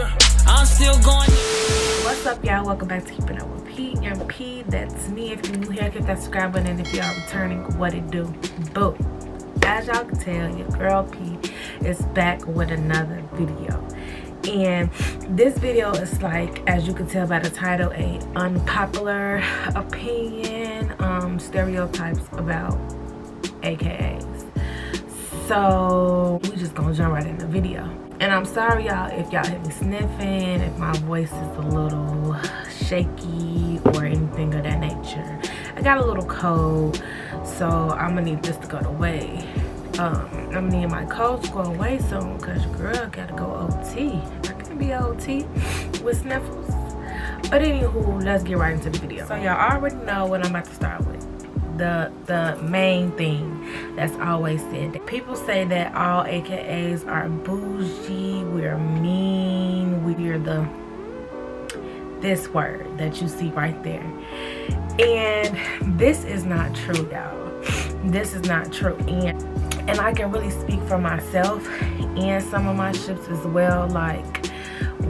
I'm still going. What's up, y'all? Welcome back to Keeping Up with P. Young P, that's me. If you're new here, hit that subscribe button. And if y'all returning, what it do? Boo. As y'all can tell, your girl P is back with another video. And this video is, like, as you can tell by the title, a unpopular opinion, stereotypes about AKAs. So we just gonna jump right in the video. And I'm sorry, y'all, if y'all hear me sniffing, if my voice is a little shaky or anything of that nature. I got a little cold, so I'm gonna need this to go away. I'm gonna need my cold to go away soon, because your girl gotta go OT. I can't be OT with sniffles. But anywho, let's get right into the video. So y'all already know what I'm about to start with. The main thing that's always said. People say that all AKAs are bougie, we're mean, we're this word that you see right there. And this is not true, y'all. This is not true. And I can really speak for myself and some of my ships as well. Like,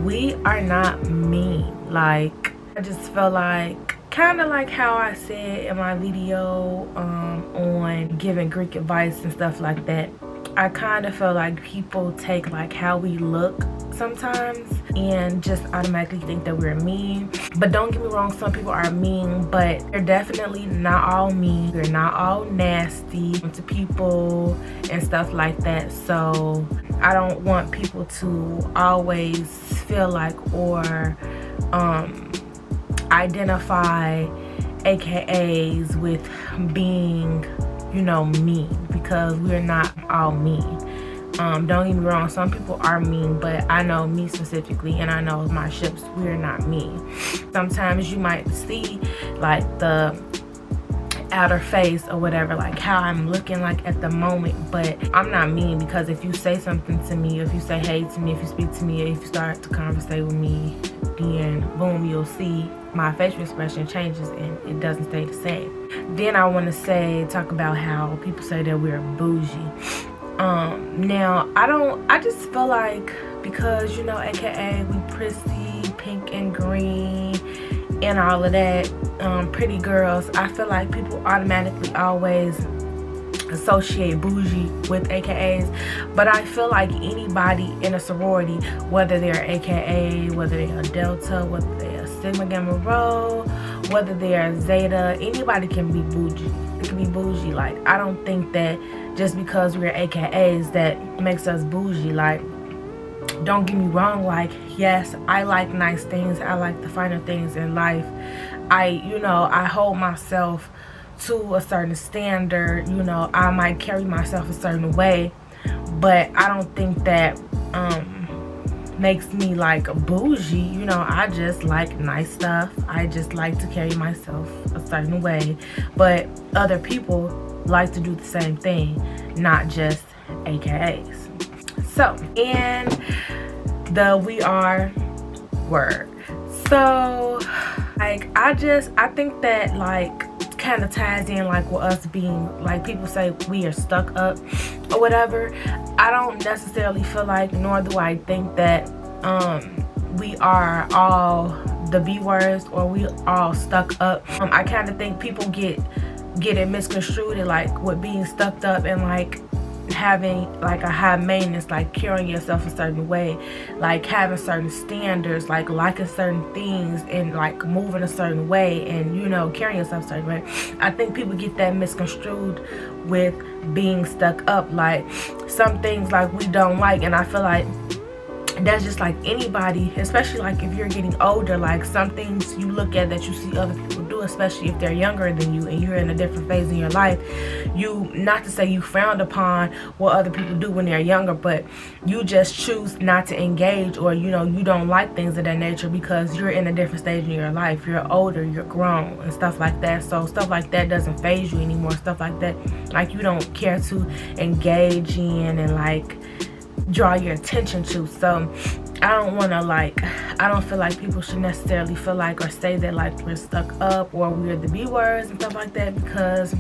we are not mean. Like, I just feel like, kind of like how I said in my video on giving Greek advice and stuff like that. I kind of feel like people take like how we look sometimes and just automatically think that we're mean. But don't get me wrong, some people are mean, but they're definitely not all mean. They're not all nasty to people and stuff like that. So I don't want people to always feel like or identify AKAs with being, you know, mean, because we're not all mean. Don't get me wrong, some people are mean, but I know me specifically, and I know my ships, we're not mean. Sometimes you might see like the outer face or whatever, like how I'm looking like at the moment, but I'm not mean, because if you say something to me, if you say hey to me, if you speak to me, if you start to conversate with me, then boom, you'll see my facial expression changes and it doesn't stay the same. Then I want to talk about how people say that we're bougie. Now I just feel like, because, you know, AKA we prissy, pink and green and all of that, pretty girls, I feel like people automatically always associate bougie with AKAs. But I feel like anybody in a sorority, whether they're AKA, whether they're a Delta, whether they're Sigma Gamma Rho, whether they're Zeta, anybody can be bougie. It can be bougie. Like, I don't think that just because we're AKAs that makes us bougie. Like, don't get me wrong, like, yes, I like nice things, I like the finer things in life. I hold myself to a certain standard. You know, I might carry myself a certain way, but I don't think that makes me like bougie. You know, I just like nice stuff. I just like to carry myself a certain way, but other people like to do the same thing, not just AKAs. So, and the we are word. So, like, I think that, like, kind of ties in like with us being, like, people say we are stuck up or whatever. I don't necessarily feel like, nor do I think that we are all the B words or we all stuck up. I kind of think people get it misconstrued, like with being stuck up and like having like a high maintenance, like carrying yourself a certain way, like having certain standards, like liking certain things and like moving a certain way, and, you know, carrying yourself a certain way. I think people get that misconstrued with being stuck up. Like, some things like we don't like, and I feel like that's just like anybody, especially like if you're getting older, like some things you look at that you see other people do, especially if they're younger than you and you're in a different phase in your life. You, not to say you frowned upon what other people do when they're younger, but you just choose not to engage, or, you know, you don't like things of that nature because you're in a different stage in your life. You're older, you're grown and stuff like that. So stuff like that doesn't faze you anymore. Stuff like that, like, you don't care to engage in and like draw your attention to. So I don't want to, like, I don't feel like people should necessarily feel like or say that like we're stuck up or we're the B words and stuff like that, because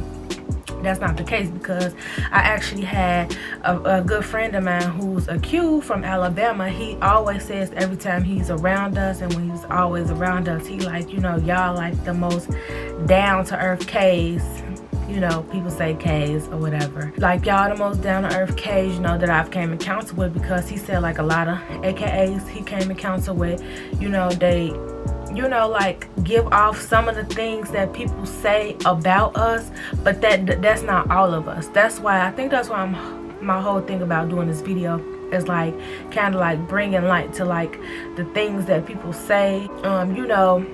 That's not the case, because I actually had a good friend of mine who's a Q from Alabama. He always says every time he's around us, and when he's always around us, he like, you know, y'all like the most down-to-earth K's. You know, people say K's or whatever. Like, y'all the most down-to-earth K's, you know, that I've came in counsel with, because he said like a lot of AKAs he came in counsel with, you know, they, you know, like give off some of the things that people say about us, but that's not all of us. That's why I think that's why my whole thing about doing this video is like kind of like bringing light to like the things that people say, you know,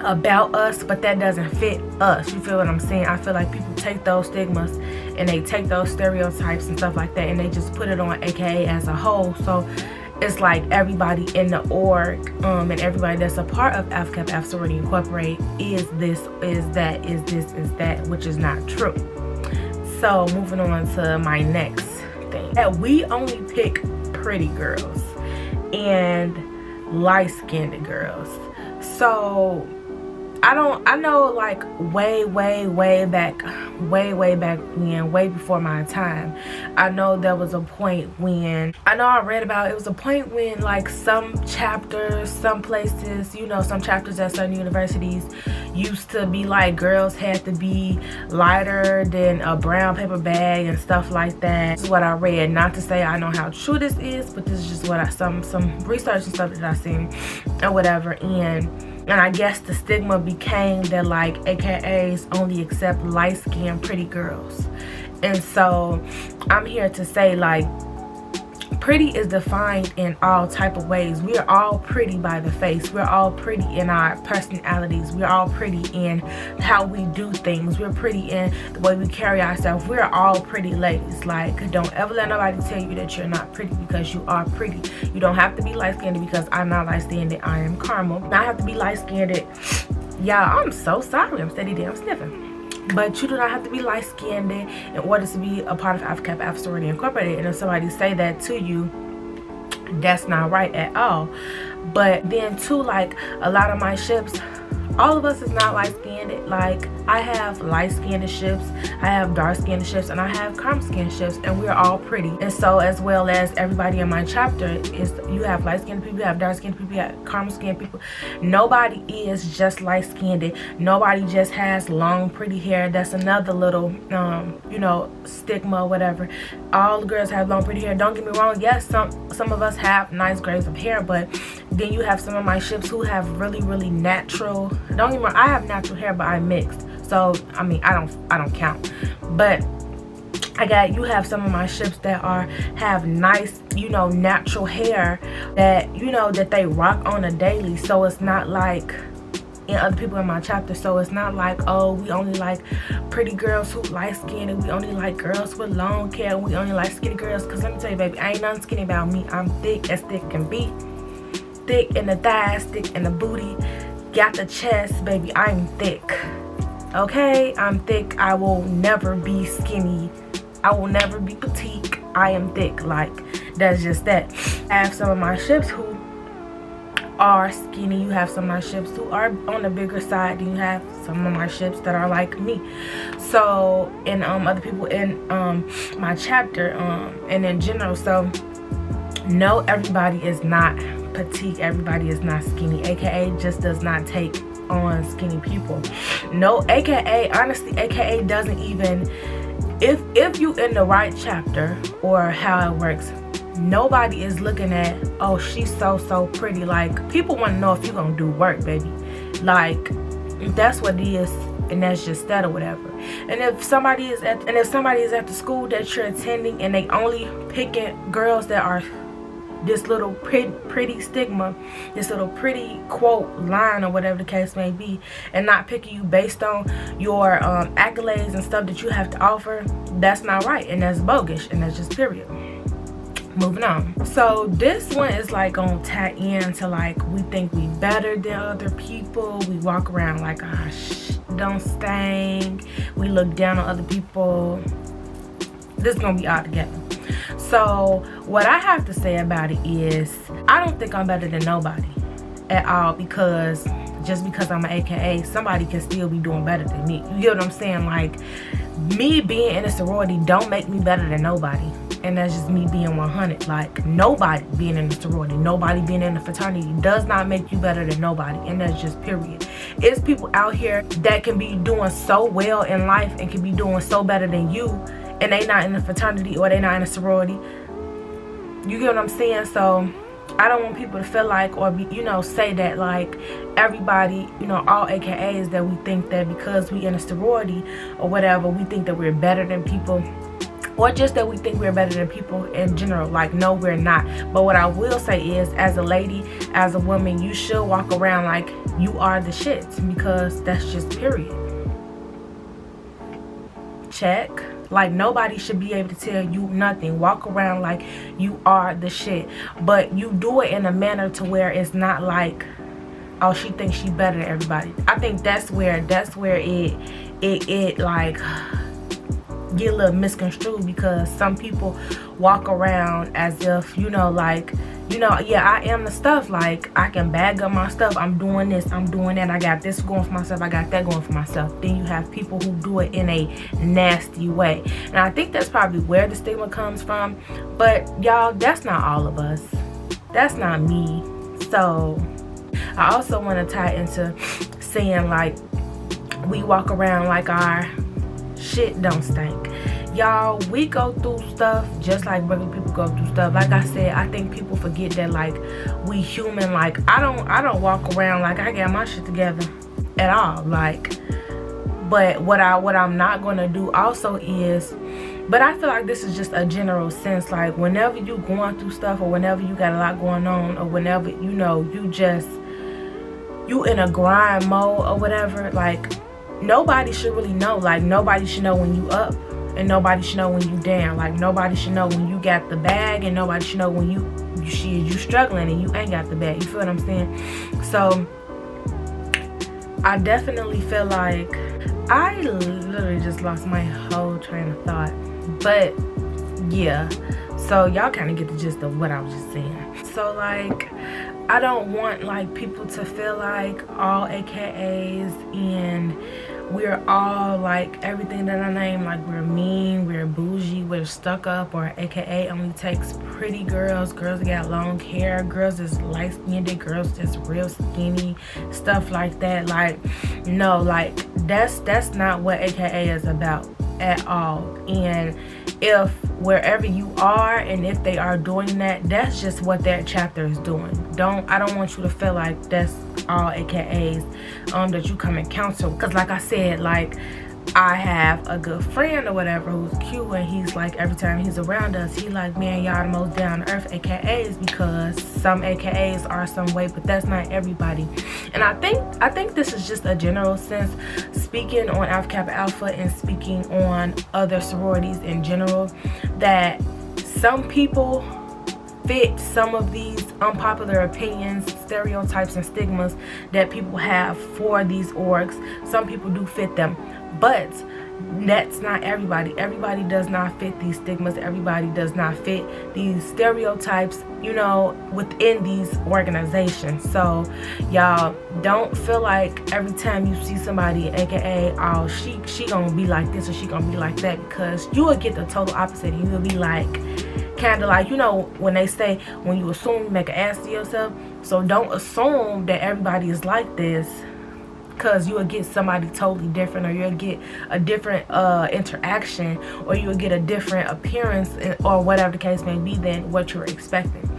about us, but that doesn't fit us. You feel what I'm saying? I feel like people take those stigmas and they take those stereotypes and stuff like that, and they just put it on AKA as a whole. So it's like everybody in the org and everybody that's a part of AFCAP Sorority Incorporated is this, is that, is this, is that, which is not true. So moving on to my next thing, that we only pick pretty girls and light-skinned girls. So I know like way back when, way before my time, I know there was a point when, I know I read about, it was a point when like some chapters, some places, you know, some chapters at certain universities used to be like girls had to be lighter than a brown paper bag and stuff like that. This is what I read. Not to say I know how true this is, but this is just what I, some research and stuff that I seen or whatever. And I guess the stigma became that like AKAs only accept light-skinned pretty girls. And so I'm here to say like pretty is defined in all type of ways. We are all pretty by the face. We're all pretty in our personalities. We're all pretty in how we do things. We're pretty in the way we carry ourselves. We're all pretty ladies. Like, don't ever let nobody tell you that you're not pretty, because you are pretty. You don't have to be light-skinned, because I'm not light-skinned. I am caramel. I have to be light-skinned. Y'all, I'm so sorry. I'm steady damn sniffing. But you do not have to be light-skinned in order to be a part of AFCAP Sorority Incorporated. And if somebody say that to you, that's not right at all. But then too, like a lot of my ships, all of us is not light-skinned. Like, I have light-skinned ships, I have dark-skinned ships, and I have caramel-skinned ships, and we're all pretty. And so, as well as everybody in my chapter, is you have light-skinned people, you have dark-skinned people, you have caramel-skinned people. Nobody is just light-skinned. Nobody just has long, pretty hair. That's another little, you know, stigma or whatever. All the girls have long, pretty hair. Don't get me wrong. Yes, some of us have nice grades of hair, but then you have some of my ships who have really natural. Don't get me wrong, I have natural hair, but I'm mixed. So I mean, I don't count. But you have some of my ships that have nice, you know, natural hair that, you know, that they rock on a daily. So it's not like in other people in my chapter. So it's not like, oh, we only like pretty girls who light skin, and we only like girls with long hair, and we only like skinny girls. Because let me tell you, baby, ain't nothing skinny about me. I'm thick as thick can be. Thick in the thighs, thick in the booty, got the chest, baby. I'm thick. Okay, I'm thick. I will never be skinny. I will never be petite. I am thick. Like, that's just that. I have some of my ships who are skinny. You have some of my ships who are on the bigger side. And you have some of my ships that are like me. So, and other people in my chapter and in general. So, no, everybody is not petite. Everybody is not skinny. AKA just does not take on skinny people. No, AKA, honestly, AKA doesn't even, if you in the right chapter or how it works, nobody is looking at, oh, she's so pretty. Like, people want to know if you're gonna do work, baby. Like, that's what it is, and that's just that or whatever. And if somebody is at the school that you're attending and they only picking girls that are this little pretty stigma, this little pretty quote line or whatever the case may be, and not picking you based on your accolades and stuff that you have to offer, that's not right, and that's bogus, and that's just period. Moving on. So this one is like gonna tie into like, we think we better than other people. We walk around like, ah, don't stink. We look down on other people. This is gonna be all together. So what I have to say about it is, I don't think I'm better than nobody at all, because just because I'm an AKA, somebody can still be doing better than me. You get what I'm saying? Like, me being in a sorority don't make me better than nobody. And that's just me being 100. Like, nobody being in a sorority, nobody being in a fraternity does not make you better than nobody. And that's just period. It's people out here that can be doing so well in life and can be doing so better than you, and they not in a fraternity or they not in a sorority. You get what I'm saying? So I don't want people to feel like, or be, you know, say that like everybody, you know, all AKAs, that we think that because we in a sorority or whatever, we think that we're better than people, or just that we think we're better than people in general. Like, no, we're not. But what I will say is, as a lady, as a woman, you should walk around like you are the shit, because that's just period. Check. Like, nobody should be able to tell you nothing. Walk around like you are the shit, but you do it in a manner to where it's not like, oh, she thinks she better than everybody. I think that's where it like get a little misconstrued, because some people walk around as if, you know, like, you know, yeah, I am the stuff. Like, I can bag up my stuff. I'm doing this, I'm doing that. I got this going for myself. I got that going for myself. Then you have people who do it in a nasty way. And I think that's probably where the stigma comes from. But y'all, that's not all of us. That's not me. So I also want to tie into saying, like, we walk around like our shit don't stink. Y'all, we go through stuff just like regular people go through stuff. Like I said, I think people forget that, like, we human. Like, I don't walk around like I got my shit together at all. Like, but what I'm not gonna do also is, but I feel like this is just a general sense, like, whenever you going through stuff, or whenever you got a lot going on, or whenever, you know, you in a grind mode or whatever, like, nobody should really know. Like, nobody should know when you up, and nobody should know when you down. Like, nobody should know when you got the bag, and nobody should know when you struggling and you ain't got the bag. You feel what I'm saying? So I definitely feel like, I literally just lost my whole train of thought. But yeah, so y'all kind of get the gist of what I was just saying. So, like, I don't want, like, people to feel like all AKAs and we're all like everything that I name, like we're mean, we're bougie, we're stuck up, or AKA only takes pretty girls, girls that got long hair, girls that's light skinned, girls that's real skinny, stuff like that. Like, no, like that's not what AKA is about at all. And if wherever you are, and if they are doing that, that's just what that chapter is doing. I don't want you to feel like that's all AKAs that you come and counsel, because like I said, like, I have a good friend or whatever who's cute, and he's like, every time he's around us, he like, man, y'all the most down to earth AKAs, because some AKAs are some way, but that's not everybody. And I think this is just a general sense, speaking on Alpha Kappa Alpha and speaking on other sororities in general, that some people fit some of these unpopular opinions, stereotypes, and stigmas that people have for these orgs. Some people do fit them, but that's not everybody. Everybody does not fit these stigmas. Everybody does not fit these stereotypes, you know, within these organizations. So y'all don't feel like every time you see somebody, aka, oh, she gonna be like this or she gonna be like that, because you will get the total opposite. You will be like, kind of like, you know, when they say, when you assume, you make an ass of yourself. So don't assume that everybody is like this, because you will get somebody totally different, or you'll get a different interaction, or you will get a different appearance, or whatever the case may be, than what you're expecting.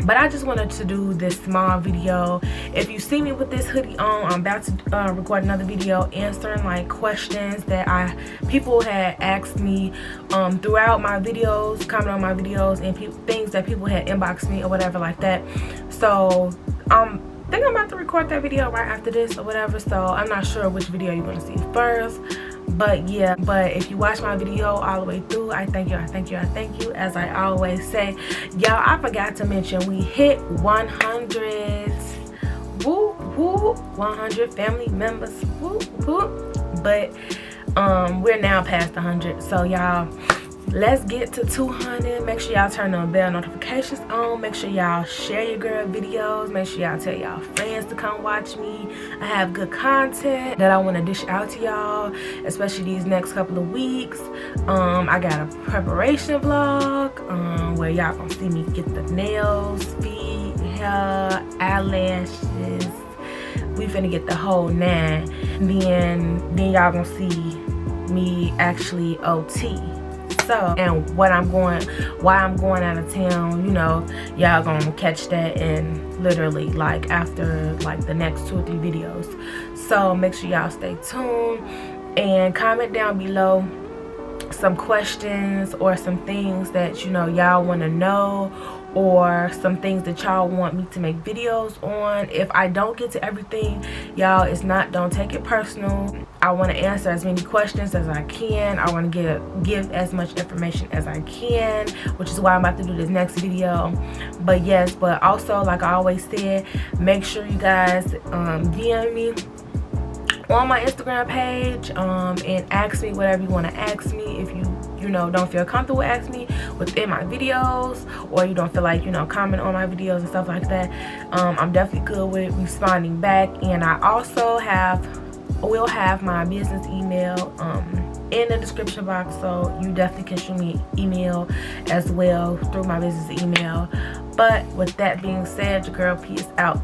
But I just wanted to do this small video. If you see me with this hoodie on, I'm about to record another video answering like questions that people had asked me throughout my videos, comment on my videos, and things that people had inboxed me or whatever like that. So I think I'm about to record that video right after this or whatever. So I'm not sure which video you're gonna see first. But yeah, but if you watch my video all the way through, I thank you, I thank you, I thank you. As I always say, y'all, I forgot to mention, we hit 100. Woo woo, 100 family members. Woo woo. But we're now past 100. So y'all, let's get to 200. Make sure y'all turn on bell notifications on. Make sure y'all share your girl videos. Make sure y'all tell y'all friends to come watch me. I have good content that I want to dish out to y'all, especially these next couple of weeks. I got a preparation vlog where y'all gonna see me get the nails, feet, hair, eyelashes. We finna get the whole 9. Then y'all gonna see me actually OT. So, and why I'm going out of town, you know, y'all gonna catch that in literally like after like the next 2 or 3 videos. So make sure y'all stay tuned and comment down below some questions or some things that, you know, y'all want to know, or some things that y'all want me to make videos on. If I don't get to everything, y'all, don't take it personal. I want to answer as many questions as I can. I want to give as much information as I can, which is why I'm about to do this next video. But yes, but also, like I always said, make sure you guys DM me on my Instagram page and ask me whatever you want to ask me. If you know, don't feel comfortable asking me within my videos, or you don't feel like, you know, comment on my videos and stuff like that, I'm definitely good with responding back. And I also will have my business email in the description box, so you definitely can shoot me an email as well through my business email. But with that being said, your girl P is out.